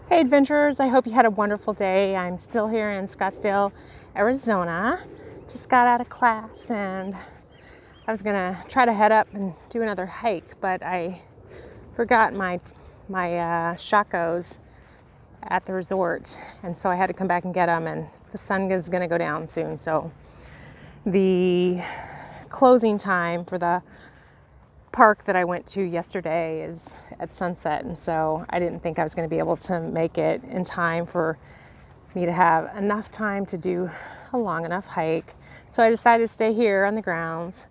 Hey adventurers, I hope you had a wonderful day. I'm still here in Scottsdale, Arizona. Just got out of class and I was gonna try to head up and do another hike, but I forgot my shakos at the resort, and so I had to come back and get them, and the sun is gonna go down soon. So the closing time for the park that I went to yesterday is at sunset, and so I didn't think I was going to be able to make it in time for me to have enough time to do a long enough hike. So I decided to stay here on the grounds,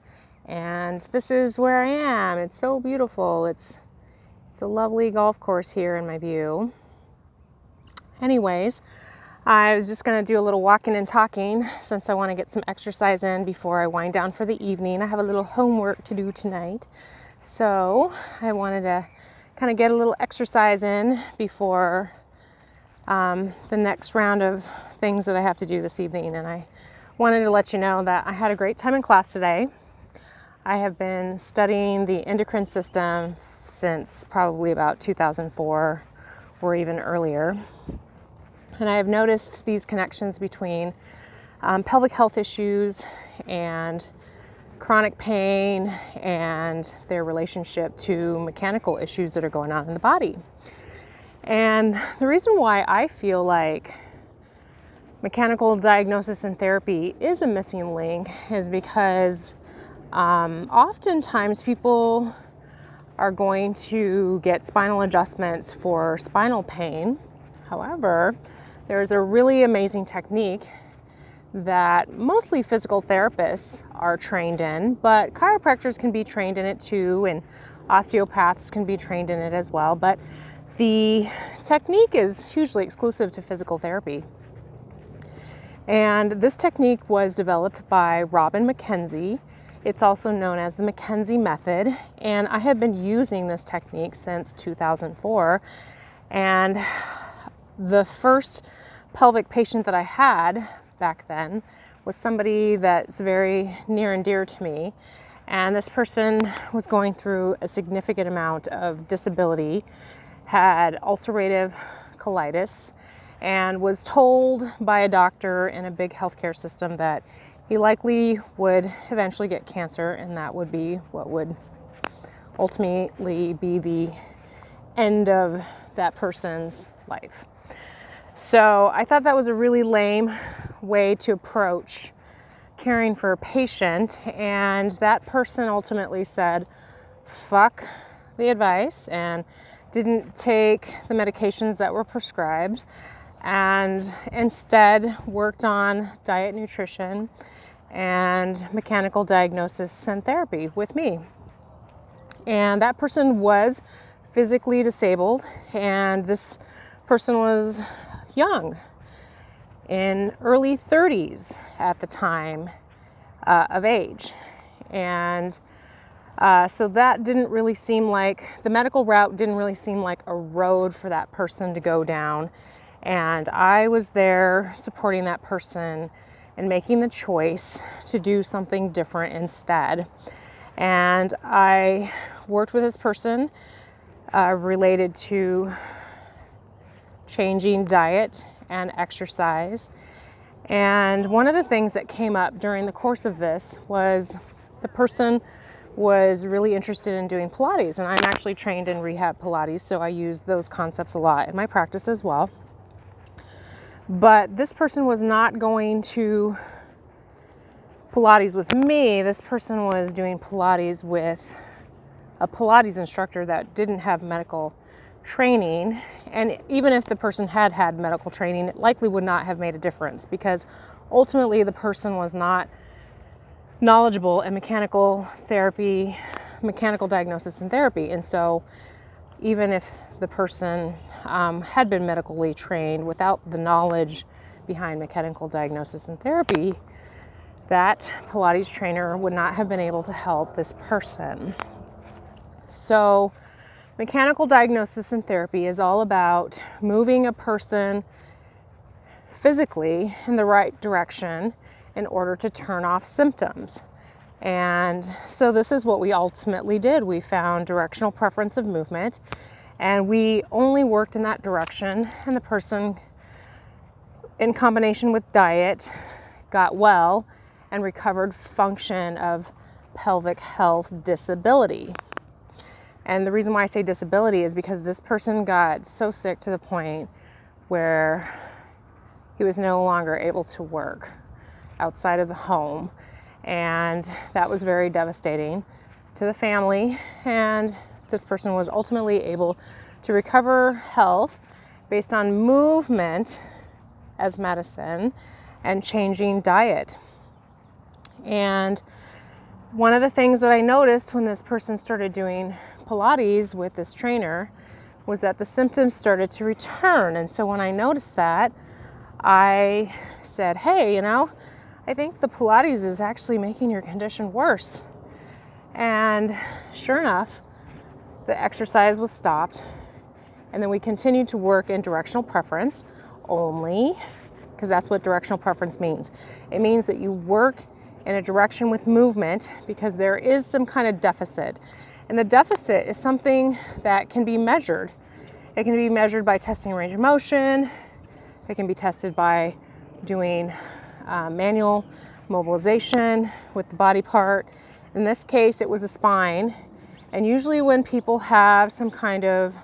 and this is where I am. It's so beautiful. It's a lovely golf course here in my view. Anyways, I was just going to do a little walking and talking since I want to get some exercise in before I wind down for the evening. I have a little homework to do tonight, so I wanted to kind of get a little exercise in before the next round of things that I have to do this evening. And I wanted to let you know that I had a great time in class today. I have been studying the endocrine system since probably about 2004 or even earlier. And I have noticed these connections between pelvic health issues and chronic pain and their relationship to mechanical issues that are going on in the body. And the reason why I feel like mechanical diagnosis and therapy is a missing link is because oftentimes people are going to get spinal adjustments for spinal pain. However, there's a really amazing technique that mostly physical therapists are trained in, but chiropractors can be trained in it too, and osteopaths can be trained in it as well. But the technique is hugely exclusive to physical therapy. And this technique was developed by Robin McKenzie. It's also known as the McKenzie method, and I have been using this technique since 2004. And the first pelvic patient that I had back then was somebody that's very near and dear to me. And this person was going through a significant amount of disability, had ulcerative colitis, and was told by a doctor in a big healthcare system that he likely would eventually get cancer, and that would be what would ultimately be the end of that person's life. So I thought that was a really lame way to approach caring for a patient, and that person ultimately said, fuck the advice, and didn't take the medications that were prescribed, and instead worked on diet, nutrition, and mechanical diagnosis and therapy with me. And that person was physically disabled, and this person was young, in early 30s at the time of age. And so that didn't really seem like, the medical route didn't really seem like a road for that person to go down. And I was there supporting that person and making the choice to do something different instead. And I worked with this person related to changing diet and exercise. And one of the things that came up during the course of this was the person was really interested in doing Pilates, and I'm actually trained in rehab Pilates, so I use those concepts a lot in my practice as well. But this person was not going to Pilates with me. This person was doing Pilates with a Pilates instructor that didn't have medical training, and even if the person had had medical training, it likely would not have made a difference, because ultimately the person was not knowledgeable in mechanical therapy, mechanical diagnosis and therapy. And so even if the person had been medically trained, without the knowledge behind mechanical diagnosis and therapy, that Pilates trainer would not have been able to help this person. So mechanical diagnosis and therapy is all about moving a person physically in the right direction in order to turn off symptoms. And so this is what we ultimately did. We found directional preference of movement, And we only worked in that direction, and the person, in combination with diet, got well and recovered function of pelvic health disability. And the reason why I say disability is because this person got so sick to the point where he was no longer able to work outside of the home. And that was very devastating to the family. And this person was ultimately able to recover health based on movement as medicine and changing diet. And one of the things that I noticed when this person started doing Pilates with this trainer was that the symptoms started to return. And so when I noticed that, I said, hey, I think the Pilates is actually making your condition worse. And sure enough, the exercise was stopped. And then we continued to work in directional preference only, because that's what directional preference means. It means that you work in a direction with movement because there is some kind of deficit. And the deficit is something that can be measured. It can be measured by testing range of motion. It can be tested by doing manual mobilization with the body part. In this case, it was a spine. And usually when people have some kind of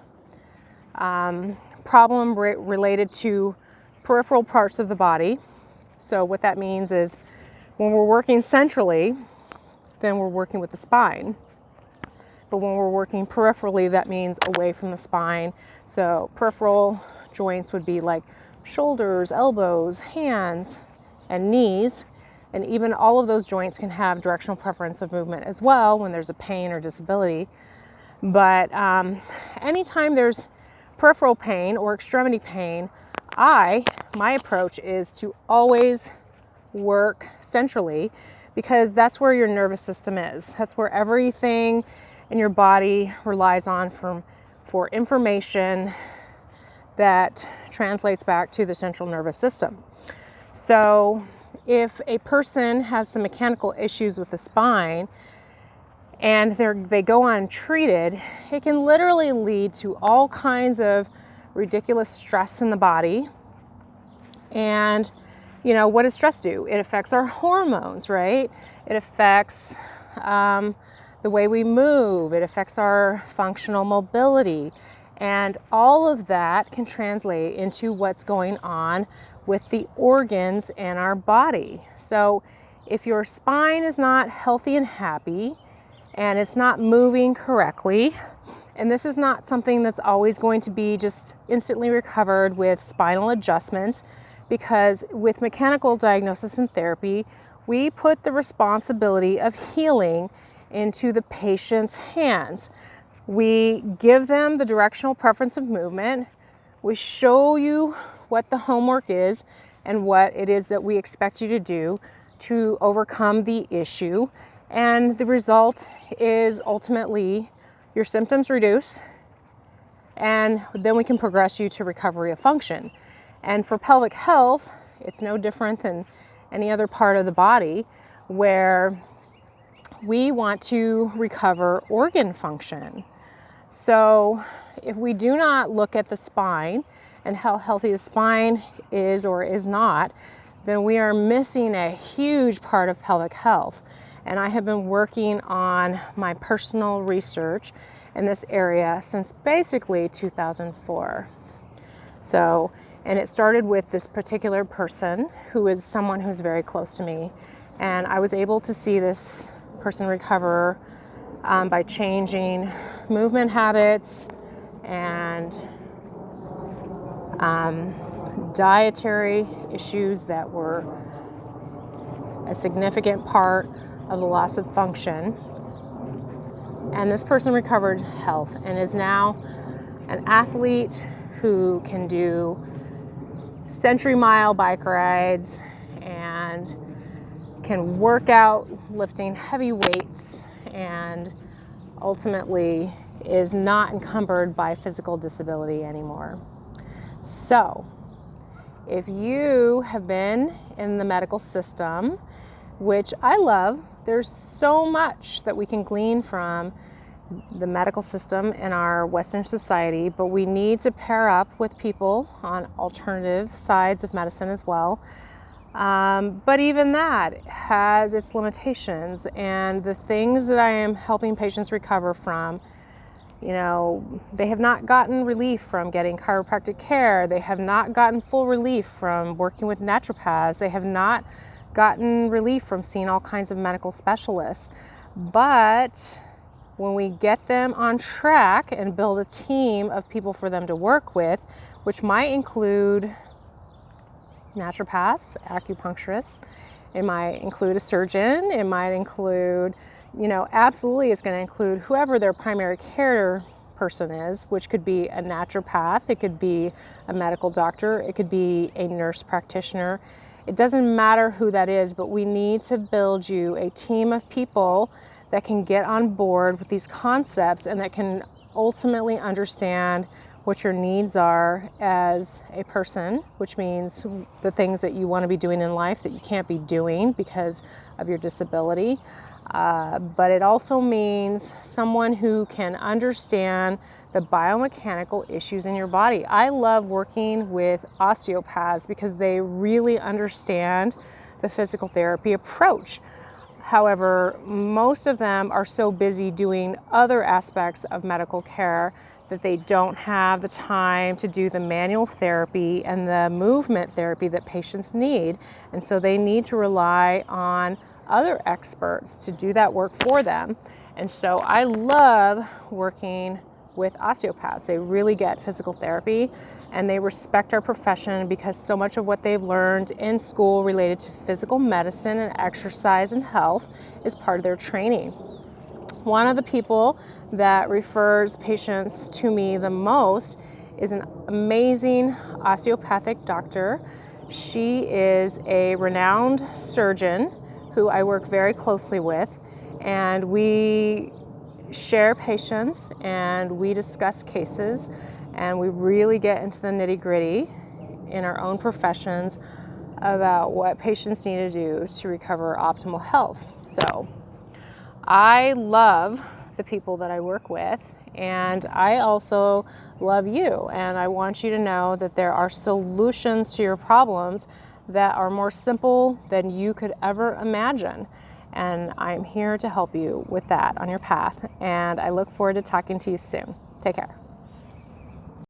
problem related to peripheral parts of the body, so what that means is when we're working centrally, then we're working with the spine. But when we're working peripherally, that means away from the spine. So peripheral joints would be like shoulders, elbows, hands, and knees. And even all of those joints can have directional preference of movement as well when there's a pain or disability. But anytime there's peripheral pain or extremity pain, my approach is to always work centrally, because that's where your nervous system is. That's where everything in your body relies on for information that translates back to the central nervous system. So if a person has some mechanical issues with the spine and they go untreated, it can literally lead to all kinds of ridiculous stress in the body. And what does stress do? It affects our hormones, right? It affects the way we move. It affects our functional mobility. And all of that can translate into what's going on with the organs in our body. So if your spine is not healthy and happy, and it's not moving correctly, and this is not something that's always going to be just instantly recovered with spinal adjustments, because with mechanical diagnosis and therapy, we put the responsibility of healing into the patient's hands. We give them the directional preference of movement. We show you what the homework is and what it is that we expect you to do to overcome the issue. And the result is ultimately your symptoms reduce, and then we can progress you to recovery of function. And for pelvic health, it's no different than any other part of the body where we want to recover organ function. So if we do not look at the spine and how healthy the spine is or is not, then we are missing a huge part of pelvic health. And I have been working on my personal research in this area since basically 2004. And it started with this particular person who is someone who's very close to me. And I was able to see this person recover by changing movement habits and dietary issues that were a significant part of the loss of function. And this person recovered health and is now an athlete who can do century-mile bike rides and can work out lifting heavy weights, and ultimately is not encumbered by physical disability anymore. So, if you have been in the medical system, which I love, there's so much that we can glean from the medical system in our Western society, but we need to pair up with people on alternative sides of medicine as well. But even that has its limitations, and the things that I am helping patients recover from, they have not gotten relief from getting chiropractic care. They have not gotten full relief from working with naturopaths. They have not gotten relief from seeing all kinds of medical specialists. But when we get them on track and build a team of people for them to work with, which might include naturopaths, acupuncturists, it might include a surgeon, it might include, absolutely it's going to include whoever their primary care person is, which could be a naturopath, it could be a medical doctor, it could be a nurse practitioner. It doesn't matter who that is, but we need to build you a team of people that can get on board with these concepts and that can ultimately understand what your needs are as a person, which means the things that you want to be doing in life that you can't be doing because of your disability. But it also means someone who can understand the biomechanical issues in your body. I love working with osteopaths because they really understand the physical therapy approach. However, most of them are so busy doing other aspects of medical care that they don't have the time to do the manual therapy and the movement therapy that patients need. And so they need to rely on other experts to do that work for them. And so I love working with osteopaths. They really get physical therapy and they respect our profession because so much of what they've learned in school related to physical medicine and exercise and health is part of their training. One of the people that refers patients to me the most is an amazing osteopathic doctor. She is a renowned surgeon who I work very closely with, and we share patients and we discuss cases and we really get into the nitty-gritty in our own professions about what patients need to do to recover optimal health. So I love the people that I work with, and I also love you, and I want you to know that there are solutions to your problems that are more simple than you could ever imagine. And I'm here to help you with that on your path. And I look forward to talking to you soon. Take care.